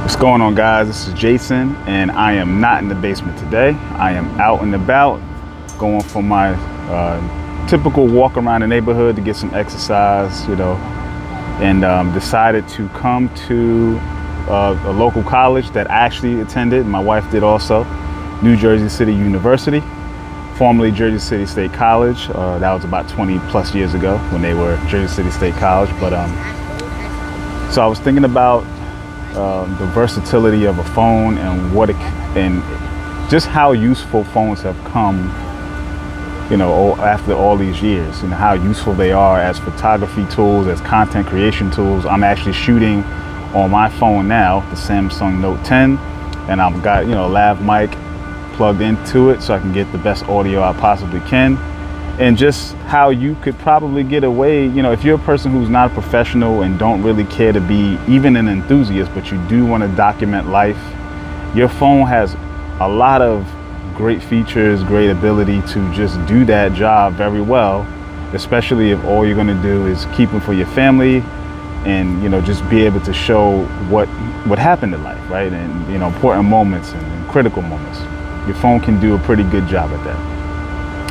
What's going on, guys? This is Jason, and I am not in the basement today. I am out and about going for my typical walk around the neighborhood to get some exercise, and decided to come to a local college that I actually attended. My wife did also, New Jersey City University, formerly Jersey City State College. That was about 20 plus years ago when they were Jersey City State College. But so I was thinking about the versatility of a phone and just how useful phones have come, after all these years, how useful they are as photography tools, as content creation tools. I'm actually shooting on my phone now, the Samsung Note 10, and I've got, a lav mic plugged into it so I can get the best audio I possibly can. And just how you could probably get away, if you're a person who's not a professional and don't really care to be even an enthusiast, but you do want to document life, your phone has a lot of great features, great ability to just do that job very well, especially if all you're going to do is keep them for your family and, just be able to show what happened in life, right? And, important moments and critical moments. Your phone can do a pretty good job at that.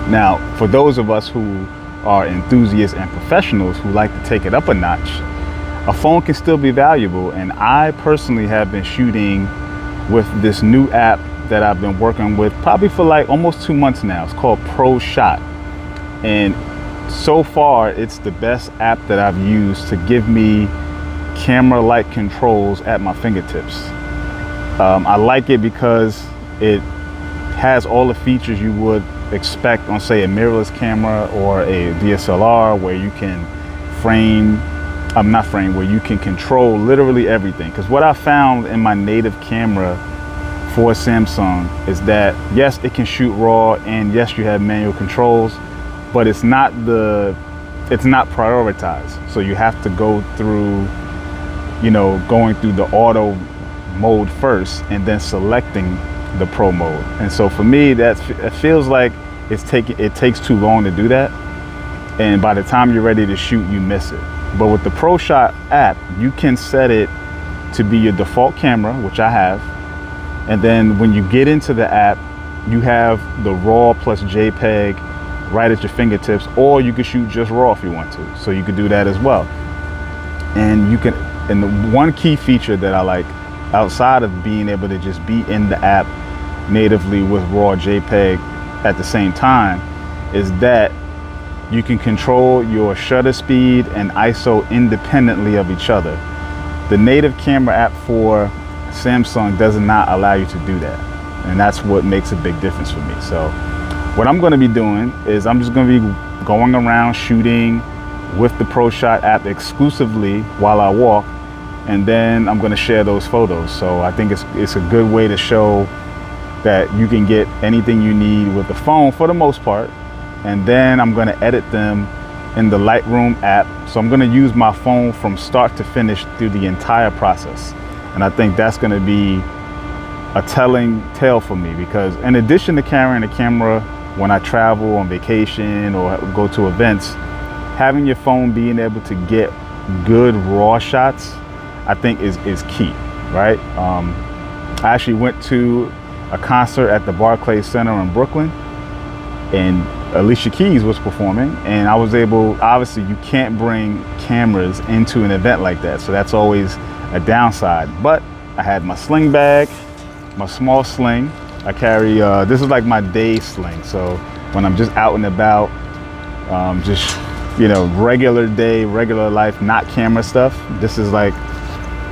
Now, for those of us who are enthusiasts and professionals who like to take it up a notch, a phone can still be valuable. And I personally have been shooting with this new app that I've been working with probably for like almost 2 months now. It's called Proshot. And so far, it's the best app that I've used to give me camera-like controls at my fingertips. I like it because it has all the features you would expect on, say, a mirrorless camera or a DSLR, where you can where you can control literally everything. Because what I found in my native camera for Samsung is that, yes, it can shoot RAW, and yes, you have manual controls, but it's not prioritized. So you have to go through, going through the auto mode first and then selecting the pro mode. And so for me, it feels like it takes too long to do that, and by the time you're ready to shoot, you miss it. But with the Proshot app, you can set it to be your default camera, which I have, and then when you get into the app, you have the RAW plus JPEG right at your fingertips, or you can shoot just RAW if you want to, so you could do that as well. And the one key feature that I like, outside of being able to just be in the app natively with RAW JPEG at the same time, is that you can control your shutter speed and ISO independently of each other. The native camera app for Samsung does not allow you to do that, and that's what makes a big difference for me. So what I'm going to be doing is I'm just going to be going around shooting with the Proshot app exclusively while I walk, and then I'm going to share those photos. So I think it's a good way to show that you can get anything you need with the phone for the most part. And then I'm going to edit them in the Lightroom app. So I'm going to use my phone from start to finish through the entire process. And I think that's going to be a telling tale for me, because in addition to carrying a camera when I travel on vacation or go to events, having your phone being able to get good RAW shots, I think is key, right? I actually went to a concert at the Barclays Center in Brooklyn, and Alicia Keys was performing, and I was able, obviously you can't bring cameras into an event like that, so that's always a downside. But I had my sling bag, my small sling. I carry, this is like my day sling, so when I'm just out and about, regular day, regular life, not camera stuff, this is like,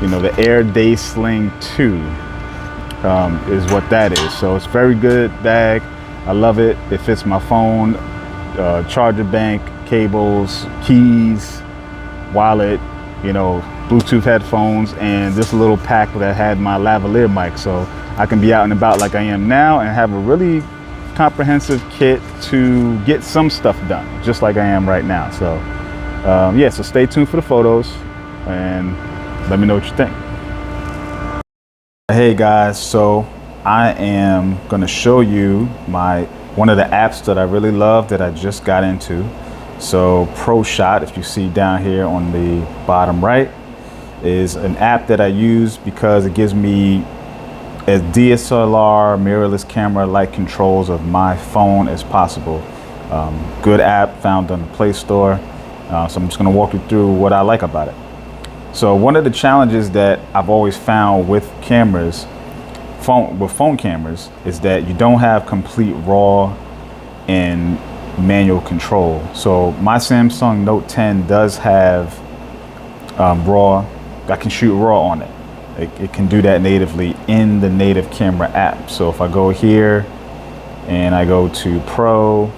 the Air Day Sling 2 is what that is. So it's very good bag. I love it. It fits my phone, charger bank, cables, keys, wallet, Bluetooth headphones, and this little pack that had my lavalier mic. So I can be out and about like I am now and have a really comprehensive kit to get some stuff done, just like I am right now. So yeah, so stay tuned for the photos and let me know what you think. Hey guys, so I am going to show you one of the apps that I really love that I just got into. So Proshot, if you see down here on the bottom right, is an app that I use because it gives me as DSLR mirrorless camera like controls of my phone as possible. Good app found on the Play Store. So I'm just going to walk you through what I like about it. So one of the challenges that I've always found with cameras, phone cameras, is that you don't have complete raw and manual control. So my Samsung Note 10 does have raw. I can shoot raw on it. It can do that natively in the native camera app. So if I go here and I go to Pro,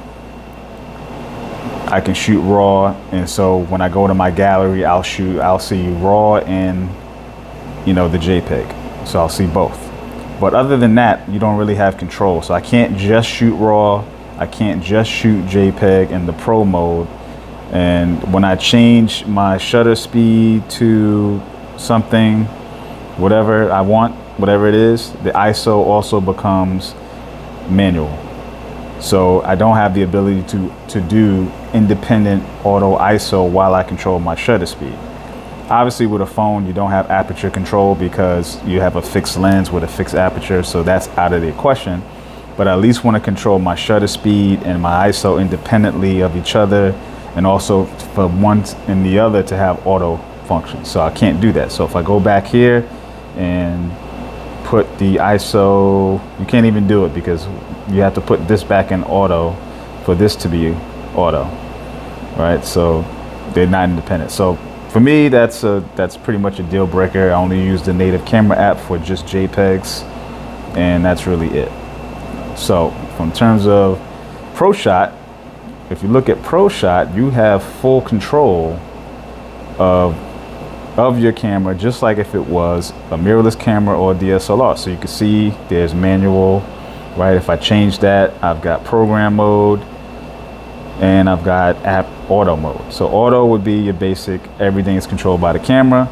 I can shoot raw. And so when I go to my gallery, I'll see raw and, you know, the JPEG. So I'll see both. But other than that, you don't really have control. So I can't just shoot raw. I can't just shoot JPEG in the Pro mode. And when I change my shutter speed to something, whatever I want, whatever it is, the ISO also becomes manual. So I don't have the ability to do independent auto ISO while I control my shutter speed. Obviously with a phone, you don't have aperture control because you have a fixed lens with a fixed aperture, so that's out of the question. But I at least want to control my shutter speed and my ISO independently of each other, and also for one and the other to have auto function. So I can't do that. So if I go back here and put the ISO, you can't even do it because you have to put this back in auto for this to be auto, right? So they're not independent. So for me, that's pretty much a deal breaker. I only use the native camera app for just JPEGs, and that's really it. So in terms of Proshot, if you look at Proshot, you have full control of your camera, just like if it was a mirrorless camera or DSLR. So you can see there's manual, right? If I change that, I've got program mode and I've got app auto mode. So auto would be your basic, everything is controlled by the camera.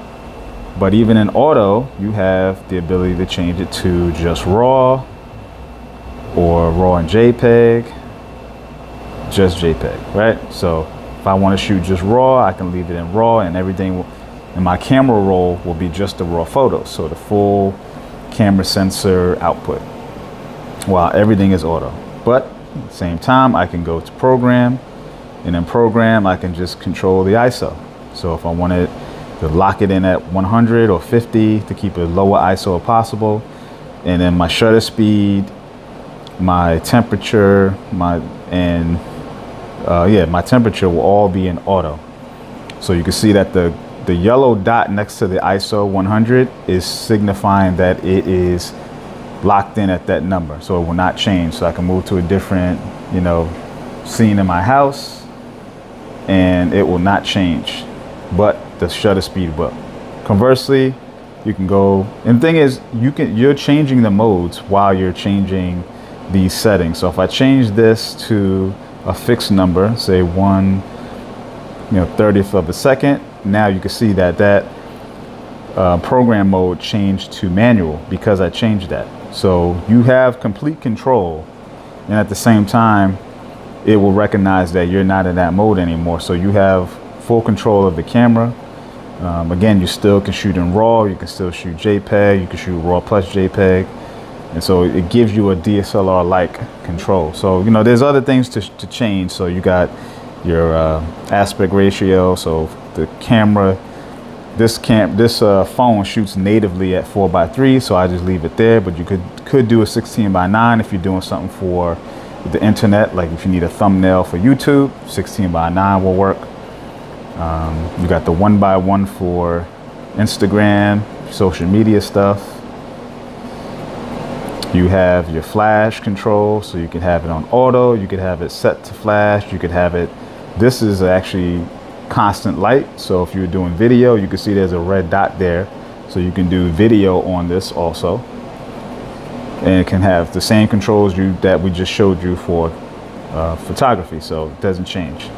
But even in auto, you have the ability to change it to just raw or raw and JPEG, just JPEG, right? So if I want to shoot just raw, I can leave it in raw, and everything and my camera roll will be just the raw photos. So the full camera sensor output, while everything is auto. But at the same time, I can go to program, and in program, I can just control the ISO. So if I wanted to lock it in at 100 or 50 to keep a lower ISO as possible, and then my shutter speed, my temperature, my temperature will all be in auto. So you can see that the yellow dot next to the ISO 100 is signifying that it is locked in at that number, so it will not change. So I can move to a different, you know, scene in my house and it will not change, but the shutter speed will. Conversely, you can go, and the thing is, you're changing the modes while you're changing these settings. So if I change this to a fixed number, say 1/30th of a second, now you can see that program mode changed to manual because I changed that. So you have complete control, and at the same time, it will recognize that you're not in that mode anymore. So you have full control of the camera. Again, you still can shoot in RAW, you can still shoot JPEG, you can shoot RAW plus JPEG. And so it gives you a DSLR-like control. So, you know, there's other things to change. So you got your aspect ratio. So the camera, this phone shoots natively at 4:3, so I just leave it there. But you could do a 16:9 if you're doing something for the internet, like if you need a thumbnail for YouTube, 16:9 will work. You got the 1:1 for Instagram, social media stuff. You have your flash control, so you can have it on auto, you could have it set to flash, you could have it, this is actually constant light. So if you're doing video, you can see there's a red dot there. So you can do video on this also. And it can have the same controls that we just showed you for photography, so it doesn't change.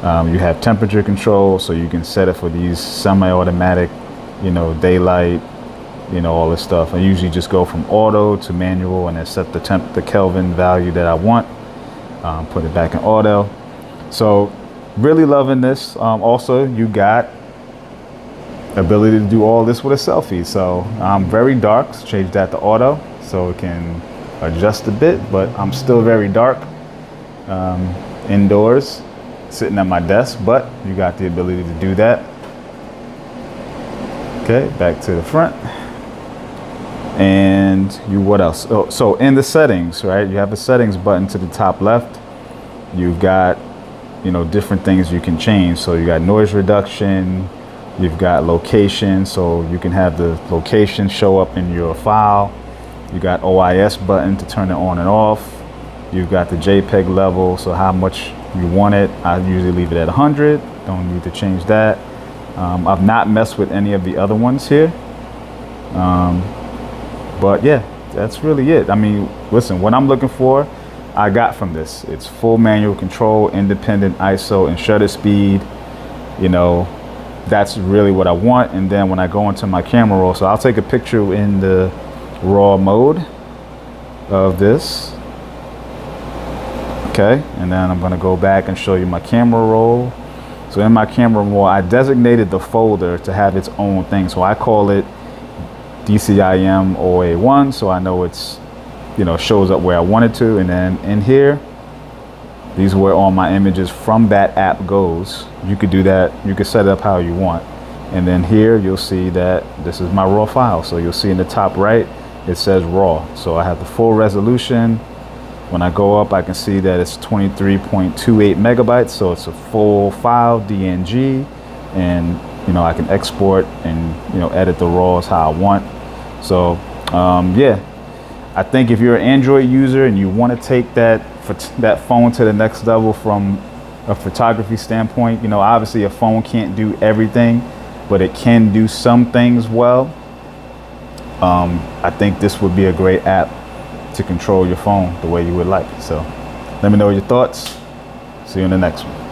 You have temperature control, so you can set it for these semi-automatic, you know, daylight, you know, all this stuff. I usually just go from auto to manual and then set the Kelvin value that I want, put it back in auto. So really loving this. Also, you got ability to do all this with a selfie. So I'm very dark, so change that to auto so it can adjust a bit, but I'm still very dark indoors, sitting at my desk, but you got the ability to do that. Okay, back to the front. And what else? Oh, so in the settings, right, you have a settings button to the top left. You've got, different things you can change. So you got noise reduction, you've got location, so you can have the location show up in your file. You got OIS button to turn it on and off. You've got the JPEG level, so how much you want it. I usually leave it at 100. Don't need to change that. I've not messed with any of the other ones here. But yeah, that's really it. I mean, listen, what I'm looking for, I got from this. It's full manual control, independent ISO and shutter speed. That's really what I want. And then when I go into my camera roll, so I'll take a picture in the raw mode of this. Okay, and then I'm gonna go back and show you my camera roll. So in my camera roll, I designated the folder to have its own thing. So I call it DCIM OA1, so I know it's, shows up where I want it to. And then in here, these are where all my images from that app goes. You could do that. You could set it up how you want. And then here you'll see that this is my raw file. So you'll see in the top right, it says raw. So I have the full resolution. When I go up, I can see that it's 23.28 megabytes. So it's a full file, DNG, and I can export and edit the raws how I want. So yeah, I think if you're an Android user and you want to take that phone to the next level from a photography standpoint, obviously a phone can't do everything, but it can do some things well. I think this would be a great app to control your phone the way you would like. So let me know your thoughts. See you in the next one.